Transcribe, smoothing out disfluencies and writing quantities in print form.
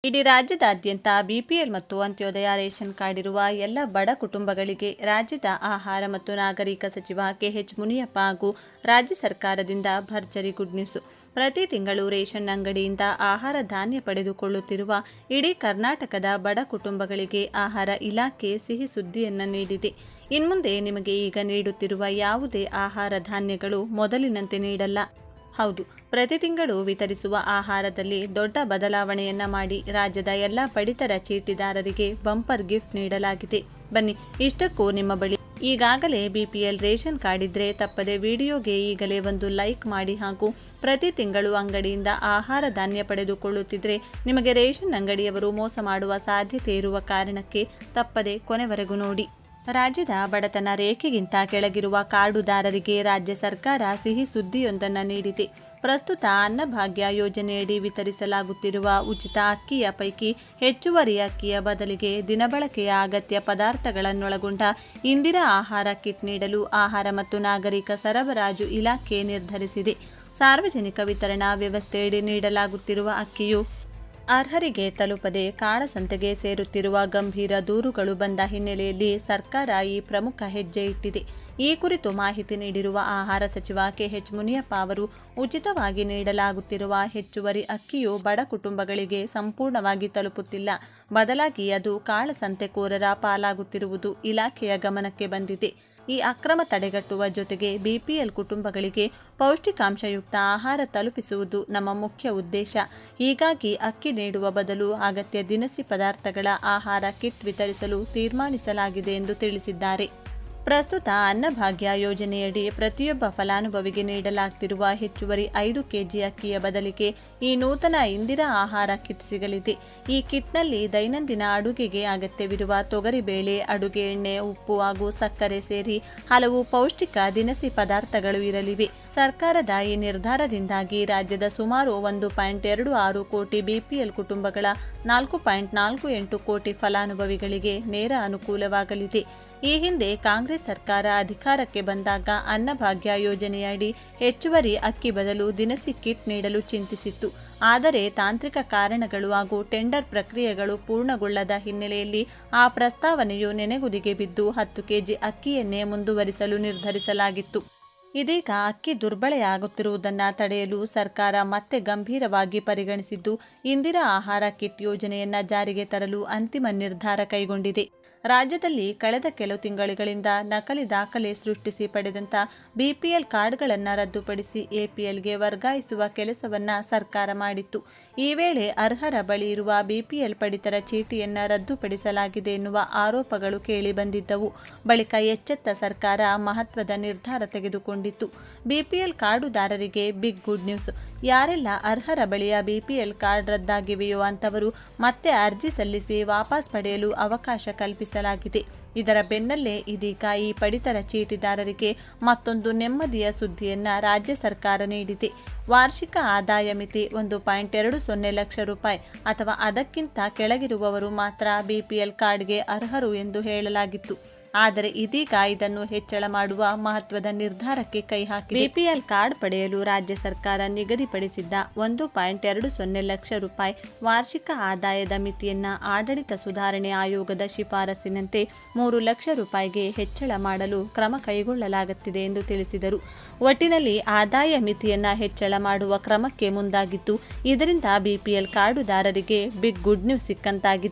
ಇಡೀ ರಾಜ್ಯದಾದ್ಯಂತ ಬಿಪಿಎಲ್ ಮತ್ತು ಅಂತ್ಯೋದಯ ರೇಷನ್ ಕಾರ್ಡ್ ಇರುವ ಎಲ್ಲ ಬಡ ಕುಟುಂಬಗಳಿಗೆ ರಾಜ್ಯದ ಆಹಾರ ಮತ್ತು ನಾಗರಿಕ ಸಚಿವ ಕೆಎಚ್ ಮುನಿಯಪ್ಪ ಹಾಗೂ ರಾಜ್ಯ ಸರ್ಕಾರದಿಂದ ಭರ್ಜರಿ ಗುಡ್ ನ್ಯೂಸ್. ಪ್ರತಿ ತಿಂಗಳು ರೇಷನ್ ಅಂಗಡಿಯಿಂದ ಆಹಾರ ಧಾನ್ಯ ಪಡೆದುಕೊಳ್ಳುತ್ತಿರುವ ಇಡೀ ಕರ್ನಾಟಕದ ಬಡ ಕುಟುಂಬಗಳಿಗೆ ಆಹಾರ ಇಲಾಖೆ ಸಿಹಿ ಸುದ್ದಿಯನ್ನು ನೀಡಿದೆ. ಇನ್ಮುಂದೆ ನಿಮಗೆ ಈಗ ನೀಡುತ್ತಿರುವ ಯಾವುದೇ ಆಹಾರ ಧಾನ್ಯಗಳು ಮೊದಲಿನಂತೆ ನೀಡಲ್ಲ. ಹೌದು, ಪ್ರತಿ ತಿಂಗಳು ವಿತರಿಸುವ ಆಹಾರದಲ್ಲಿ ದೊಡ್ಡ ಬದಲಾವಣೆಯನ್ನ ಮಾಡಿ ರಾಜ್ಯದ ಎಲ್ಲ ಪಡಿತರ ಚೀಟಿದಾರರಿಗೆ ಬಂಪರ್ ಗಿಫ್ಟ್ ನೀಡಲಾಗಿದೆ. ಬನ್ನಿ, ಇಷ್ಟಕ್ಕೂ ನಿಮ್ಮ ಬಳಿ ಈಗಾಗಲೇ ಬಿಪಿಎಲ್ ರೇಷನ್ ಕಾರ್ಡ್ ಇದ್ರೆ ತಪ್ಪದೆ ವಿಡಿಯೋಗೆ ಈಗಲೇ ಒಂದು ಲೈಕ್ ಮಾಡಿ ಹಾಗೂ ಪ್ರತಿ ತಿಂಗಳು ಅಂಗಡಿಯಿಂದ ಆಹಾರ ಧಾನ್ಯ ಪಡೆದುಕೊಳ್ಳುತ್ತಿದ್ರೆ ನಿಮಗೆ ರೇಷನ್ ಅಂಗಡಿಯವರು ಮೋಸ ಮಾಡುವ ಸಾಧ್ಯತೆ ಇರುವ ಕಾರಣಕ್ಕೆ ತಪ್ಪದೆ ಕೊನೆವರೆಗೂ ನೋಡಿ. ರಾಜ್ಯದ ಬಡತನ ರೇಖೆಗಿಂತ ಕೆಳಗಿರುವ ಕಾರ್ಡುದಾರರಿಗೆ ರಾಜ್ಯ ಸರ್ಕಾರ ಸಿಹಿ ಸುದ್ದಿಯೊಂದನ್ನು ನೀಡಿದೆ. ಪ್ರಸ್ತುತ ಅನ್ನಭಾಗ್ಯ ಯೋಜನೆಯಡಿ ವಿತರಿಸಲಾಗುತ್ತಿರುವ ಉಚಿತ ಅಕ್ಕಿಯ ಪೈಕಿ ಹೆಚ್ಚುವರಿ ಅಕ್ಕಿಯ ಬದಲಿಗೆ ದಿನಬಳಕೆಯ ಅಗತ್ಯ ಪದಾರ್ಥಗಳನ್ನೊಳಗೊಂಡ ಇಂದಿರಾ ಆಹಾರ ಕಿಟ್ ನೀಡಲು ಆಹಾರ ಮತ್ತು ನಾಗರಿಕ ಸರಬರಾಜು ಇಲಾಖೆ ನಿರ್ಧರಿಸಿದೆ. ಸಾರ್ವಜನಿಕ ವಿತರಣಾ ವ್ಯವಸ್ಥೆಯಡಿ ನೀಡಲಾಗುತ್ತಿರುವ ಅಕ್ಕಿಯು ಅರ್ಹರಿಗೆ ತಲುಪದೆ ಕಾಳಸಂತೆಗೆ ಸೇರುತ್ತಿರುವ ಗಂಭೀರ ದೂರುಗಳು ಬಂದ ಹಿನ್ನೆಲೆಯಲ್ಲಿ ಸರ್ಕಾರ ಈ ಪ್ರಮುಖ ಹೆಜ್ಜೆ ಇಟ್ಟಿದೆ. ಈ ಕುರಿತು ಮಾಹಿತಿ ನೀಡಿರುವ ಆಹಾರ ಸಚಿವ ಕೆಎಚ್ ಮುನಿಯಪ್ಪ ಅವರು, ಉಚಿತವಾಗಿ ನೀಡಲಾಗುತ್ತಿರುವ ಹೆಚ್ಚುವರಿ ಅಕ್ಕಿಯು ಬಡ ಕುಟುಂಬಗಳಿಗೆ ಸಂಪೂರ್ಣವಾಗಿ ತಲುಪುತ್ತಿಲ್ಲ. ಬದಲಾಗಿ ಅದು ಕಾಳಸಂತೆಕೋರರ ಪಾಲಾಗುತ್ತಿರುವುದು ಇಲಾಖೆಯ ಗಮನಕ್ಕೆ ಬಂದಿದೆ. ಈ ಅಕ್ರಮ ತಡೆಗಟ್ಟುವ ಜೊತೆಗೆ ಬಿಪಿಎಲ್ ಕುಟುಂಬಗಳಿಗೆ ಪೌಷ್ಟಿಕಾಂಶಯುಕ್ತ ಆಹಾರ ತಲುಪಿಸುವುದು ನಮ್ಮ ಮುಖ್ಯ ಉದ್ದೇಶ. ಹೀಗಾಗಿ ಅಕ್ಕಿ ನೀಡುವ ಬದಲು ಅಗತ್ಯ ದಿನಸಿ ಪದಾರ್ಥಗಳ ಆಹಾರ ಕಿಟ್ ವಿತರಿಸಲು ತೀರ್ಮಾನಿಸಲಾಗಿದೆ ಎಂದು ತಿಳಿಸಿದ್ದಾರೆ. ಪ್ರಸ್ತುತ ಅನ್ನಭಾಗ್ಯ ಯೋಜನೆಯಡಿ ಪ್ರತಿಯೊಬ್ಬ ಫಲಾನುಭವಿಗೆ ನೀಡಲಾಗ್ತಿರುವ ಹೆಚ್ಚುವರಿ 5 ಕೆಜಿ ಅಕ್ಕಿಯ ಬದಲಿಗೆ ಈ ನೂತನ ಇಂದಿರಾ ಆಹಾರ ಕಿಟ್ ಸಿಗಲಿದೆ. ಈ ಕಿಟ್ನಲ್ಲಿ ದೈನಂದಿನ ಅಡುಗೆಗೆ ಅಗತ್ಯವಿರುವ ತೊಗರಿಬೇಳೆ, ಅಡುಗೆ ಎಣ್ಣೆ, ಉಪ್ಪು ಹಾಗೂ ಸಕ್ಕರೆ ಸೇರಿ ಹಲವು ಪೌಷ್ಟಿಕ ದಿನಸಿ ಪದಾರ್ಥಗಳು ಇರಲಿವೆ. ಸರ್ಕಾರದ ಈ ನಿರ್ಧಾರದಿಂದಾಗಿ ರಾಜ್ಯದ ಸುಮಾರು 1.26 ಕೋಟಿ ಬಿಪಿಎಲ್ ಕುಟುಂಬಗಳ 4.48 ಕೋಟಿ ಫಲಾನುಭವಿಗಳಿಗೆ ನೇರ ಅನುಕೂಲವಾಗಲಿದೆ. ಈ ಹಿಂದೆ ಕಾಂಗ್ರೆಸ್ ಸರ್ಕಾರ ಅಧಿಕಾರಕ್ಕೆ ಬಂದಾಗ ಅನ್ನಭಾಗ್ಯ ಯೋಜನೆಯಡಿ ಹೆಚ್ಚುವರಿ ಅಕ್ಕಿ ಬದಲು ದಿನಸಿ ಕಿಟ್ ನೀಡಲು ಚಿಂತಿಸಿತ್ತು. ಆದರೆ ತಾಂತ್ರಿಕ ಕಾರಣಗಳು ಹಾಗೂ ಟೆಂಡರ್ ಪ್ರಕ್ರಿಯೆಗಳು ಪೂರ್ಣಗೊಳ್ಳದ ಹಿನ್ನೆಲೆಯಲ್ಲಿ ಆ ಪ್ರಸ್ತಾವನೆಯು ನೆನೆಗುದಿಗೆ ಬಿದ್ದು 10 ಕೆಜಿ ಅಕ್ಕಿಯನ್ನೇ ಮುಂದುವರಿಸಲು ನಿರ್ಧರಿಸಲಾಗಿತ್ತು. ಇದೀಗ ಅಕ್ಕಿ ದುರ್ಬಳಕೆಯಾಗುತ್ತಿರುವುದನ್ನು ತಡೆಯಲು ಸರ್ಕಾರ ಮತ್ತೆ ಗಂಭೀರವಾಗಿ ಪರಿಗಣಿಸಿದ್ದು ಇಂದಿರಾ ಆಹಾರ ಕಿಟ್ ಯೋಜನೆಯನ್ನು ಜಾರಿಗೆ ತರಲು ಅಂತಿಮ ನಿರ್ಧಾರ ಕೈಗೊಂಡಿದೆ. ರಾಜ್ಯದಲ್ಲಿ ಕಳೆದ ಕೆಲವು ತಿಂಗಳುಗಳಿಂದ ನಕಲಿ ದಾಖಲೆ ಸೃಷ್ಟಿಸಿ ಪಡೆದಂಥ ಬಿಪಿಎಲ್ ಕಾರ್ಡ್ಗಳನ್ನು ರದ್ದುಪಡಿಸಿ ಎಪಿಎಲ್ಗೆ ವರ್ಗಾಯಿಸುವ ಕೆಲಸವನ್ನು ಸರ್ಕಾರ ಮಾಡಿತ್ತು. ಈ ವೇಳೆ ಅರ್ಹರ ಬಳಿ ಇರುವ ಬಿಪಿಎಲ್ ಪಡಿತರ ಚೀಟಿಯನ್ನು ರದ್ದುಪಡಿಸಲಾಗಿದೆ ಎನ್ನುವ ಆರೋಪಗಳು ಕೇಳಿಬಂದಿದ್ದವು. ಬಳಿಕ ಎಚ್ಚೆತ್ತ ಸರ್ಕಾರ ಮಹತ್ವದ ನಿರ್ಧಾರ ತೆಗೆದುಕೊಂಡಿತ್ತು. ಬಿಪಿಎಲ್ ಕಾರ್ಡುದಾರರಿಗೆ ಬಿಗ್ ಗುಡ್ ನ್ಯೂಸ್. ಯಾರೆಲ್ಲ ಅರ್ಹರ ಬಳಿಯ ಬಿಪಿಎಲ್ ಕಾರ್ಡ್ ರದ್ದಾಗಿವೆಯೋ ಅಂತವರು ಮತ್ತೆ ಅರ್ಜಿ ಸಲ್ಲಿಸಿ ವಾಪಸ್ ಪಡೆಯಲು ಅವಕಾಶ ಕಲ್ಪಿಸಲಾಗಿದೆ. ಇದರ ಬೆನ್ನಲ್ಲೇ ಇದೀಗ ಈ ಪಡಿತರ ಚೀಟಿದಾರರಿಗೆ ಮತ್ತೊಂದು ನೆಮ್ಮದಿಯ ಸುದ್ದಿಯನ್ನು ರಾಜ್ಯ ಸರ್ಕಾರ ನೀಡಿದೆ. ವಾರ್ಷಿಕ ಆದಾಯ ಮಿತಿ 1.20 ಲಕ್ಷ ರೂಪಾಯಿ ಅಥವಾ ಅದಕ್ಕಿಂತ ಕೆಳಗಿರುವವರು ಮಾತ್ರ ಬಿಪಿಎಲ್ ಕಾರ್ಡ್ಗೆ ಅರ್ಹರು ಎಂದು ಹೇಳಲಾಗಿತ್ತು. ಆದರೆ ಇದೀಗ ಇದನ್ನು ಹೆಚ್ಚಳ ಮಾಡುವ ಮಹತ್ವದ ನಿರ್ಧಾರಕ್ಕೆ ಕೈ ಹಾಕಿ ಬಿಪಿಎಲ್ ಕಾರ್ಡ್ ಪಡೆಯಲು ರಾಜ್ಯ ಸರ್ಕಾರ ನಿಗದಿಪಡಿಸಿದ್ದ 1.20 ಲಕ್ಷ ರೂಪಾಯಿ ವಾರ್ಷಿಕ ಆದಾಯದ ಮಿತಿಯನ್ನು ಆಡಳಿತ ಸುಧಾರಣೆ ಆಯೋಗದ ಶಿಫಾರಸಿನಂತೆ 3 ಲಕ್ಷ ರೂಪಾಯಿಗೆ ಹೆಚ್ಚಳ ಮಾಡಲು ಕ್ರಮ ಕೈಗೊಳ್ಳಲಾಗುತ್ತಿದೆ ಎಂದು ತಿಳಿಸಿದರು. ಒಟ್ಟಿನಲ್ಲಿ ಆದಾಯ ಮಿತಿಯನ್ನು ಹೆಚ್ಚಳ ಮಾಡುವ ಕ್ರಮಕ್ಕೆ ಮುಂದಾಗಿದ್ದು, ಇದರಿಂದ ಬಿಪಿಎಲ್ ಕಾರ್ಡುದಾರರಿಗೆ ಬಿಗ್ ಗುಡ್ ನ್ಯೂಸ್ ಸಿಕ್ಕಂತಾಗಿದೆ.